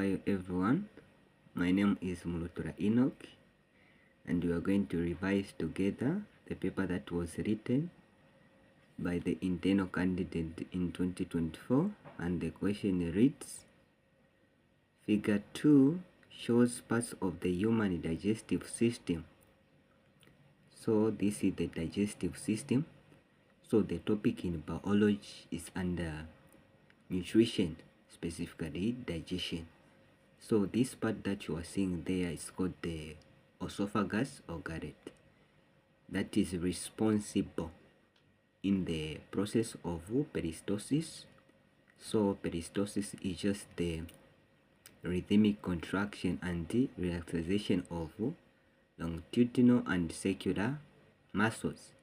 Hi everyone, my name is Mulutura Enoch, and we are going to revise together the paper that was written by the internal candidate in 2024, and the question reads: Figure 2 shows parts of the human digestive system. So this is the digestive system. So the topic in biology is under nutrition, specifically digestion. So this part that you are seeing there is called the esophagus or gullet, that is responsible in the process of peristalsis. So peristalsis is just the rhythmic contraction and the relaxation of longitudinal and circular muscles.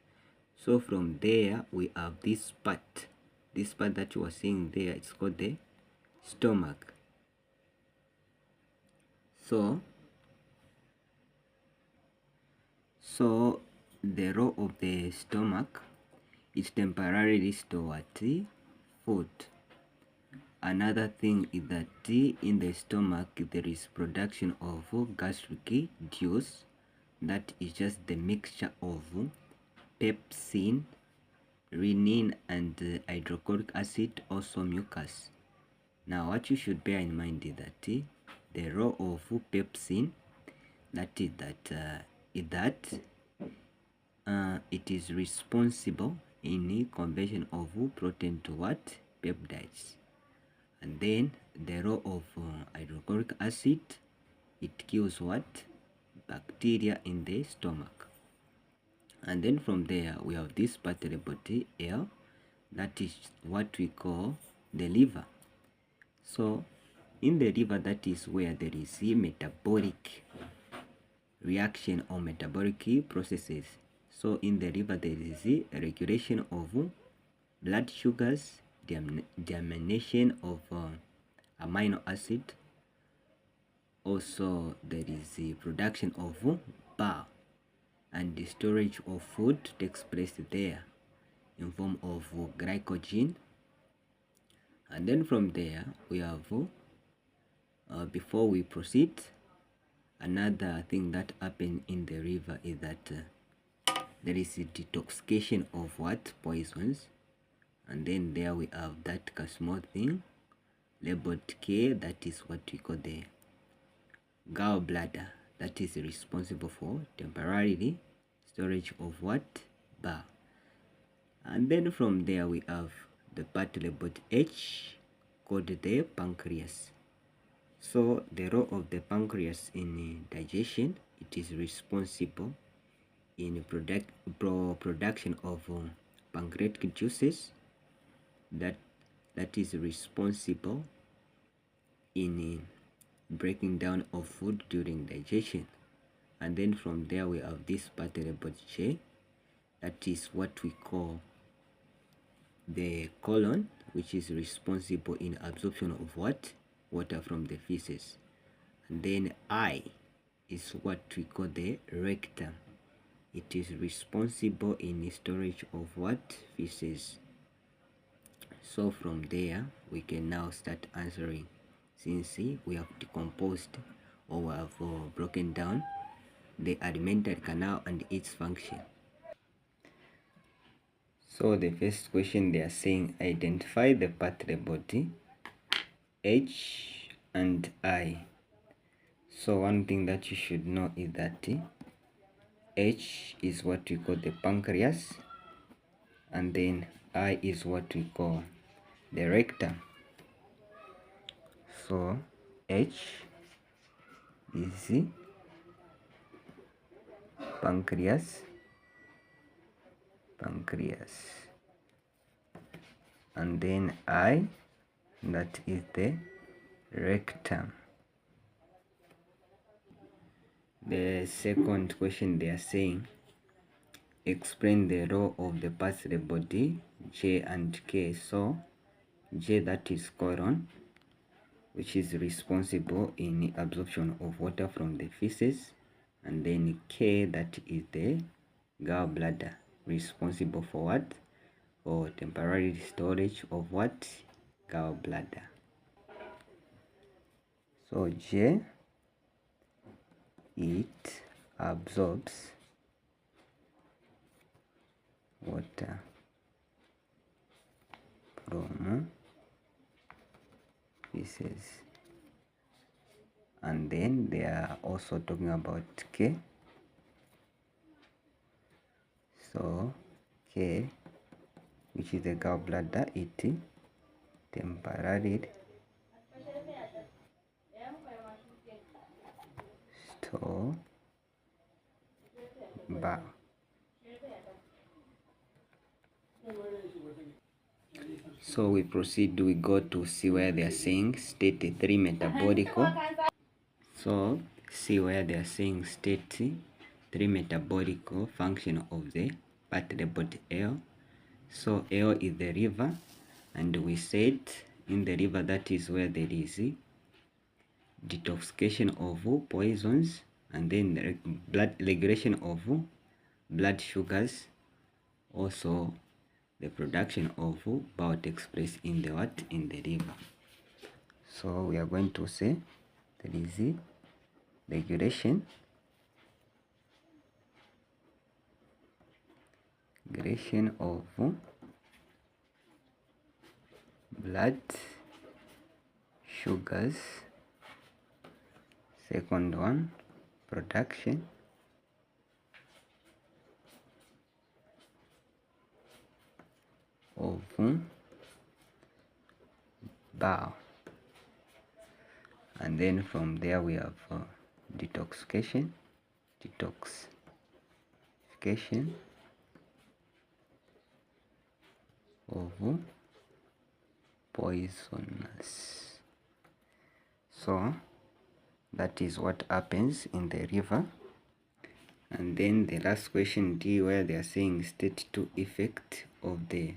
So from there we have this part that you are seeing there. It's called the stomach. So the role of the stomach is temporarily stored food. Another thing is that in the stomach there is production of gastric juice, that is just the mixture of pepsin, renin, and hydrochloric acid, also mucus. Now what you should bear in mind is that the role of pepsin, it is responsible in the conversion of protein to what? Peptides. And then the role of hydrochloric acid, it kills what? Bacteria in the stomach. And then from there we have this part labeled L, that is what we call the liver. So in the liver, that is where there is a metabolic reaction or metabolic processes. So in the liver there is a regulation of blood sugars, deamination of amino acid. Also there is the production of bile, and the storage of food takes place there in form of glycogen. And then from there we have before we proceed, another thing that happens in the liver is that there is a detoxification of what? Poisons. And then there we have that small thing labeled K, that is what we call the gallbladder, that is responsible for temporarily storage of what? Bile. And then from there we have the part labeled H, called the pancreas. So the role of the pancreas in digestion, it is responsible in production of pancreatic juices, that is responsible in breaking down of food during digestion. And then from there we have this part labeled J, that is what we call the colon, which is responsible in absorption of what? Water from the feces. And then I is what we call the rectum. It is responsible in storage of what? Feces. So from there we can now start answering, since we have decomposed or we have broken down the alimentary canal and its function. So the first question, they are saying identify the part labeled H and I. So one thing that you should know is that H is what we call the pancreas, and then I is what we call the rectum. So H is pancreas, and then I, that is the rectum. The second question, they are saying explain the role of the parts labeled J and K. So J, that is colon, which is responsible in absorption of water from the feces, and then K, that is the gallbladder, responsible for what? For temporary storage of what? Gallbladder. So J, it absorbs water from feces. And then they are also talking about K. So K, which is the gallbladder, it temporarily store bile. So we proceed, we go to see where they are saying state 3 metabolical. So see where they are saying state 3 metabolical function of the pathway L. So L is the river, and we said in the river that is where there is detoxification of poisons, and then blood regulation of blood sugars, also the production of bile takes place in the what? In the liver. So we are going to say there is regulation of blood sugars. Second one, production of bile. And then from there we have detoxification of poisonous. So that is what happens in the river. And then the last question D, where they are saying state 2 effect of the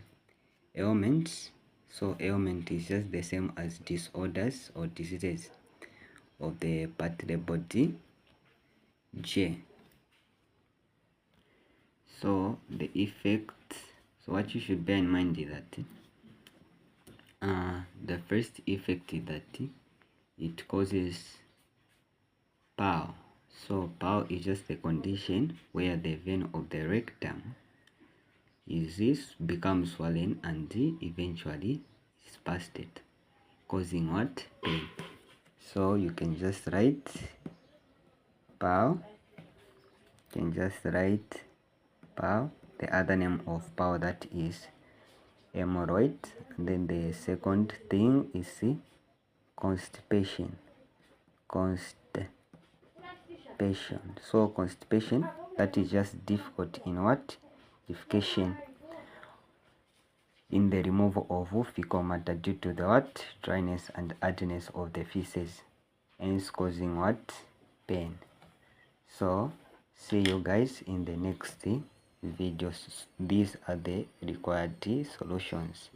ailments. So ailment is just the same as disorders or diseases of the part of the body. J. So the effect, so what you should bear in mind is that the first effect is that it causes bile. So bile is just the condition where the vein of the rectum becomes swollen and eventually is busted, causing what? Pain. So you can just write bile. You can just write bile. The other name of bile, that is hemorrhoid. And then the second thing is constipation. So constipation, that is just difficult in what? Defecation, in the removal of fecal matter due to the what? Dryness and hardness of the feces, hence causing what? Pain. So see you guys in the next videos. These are the required solutions.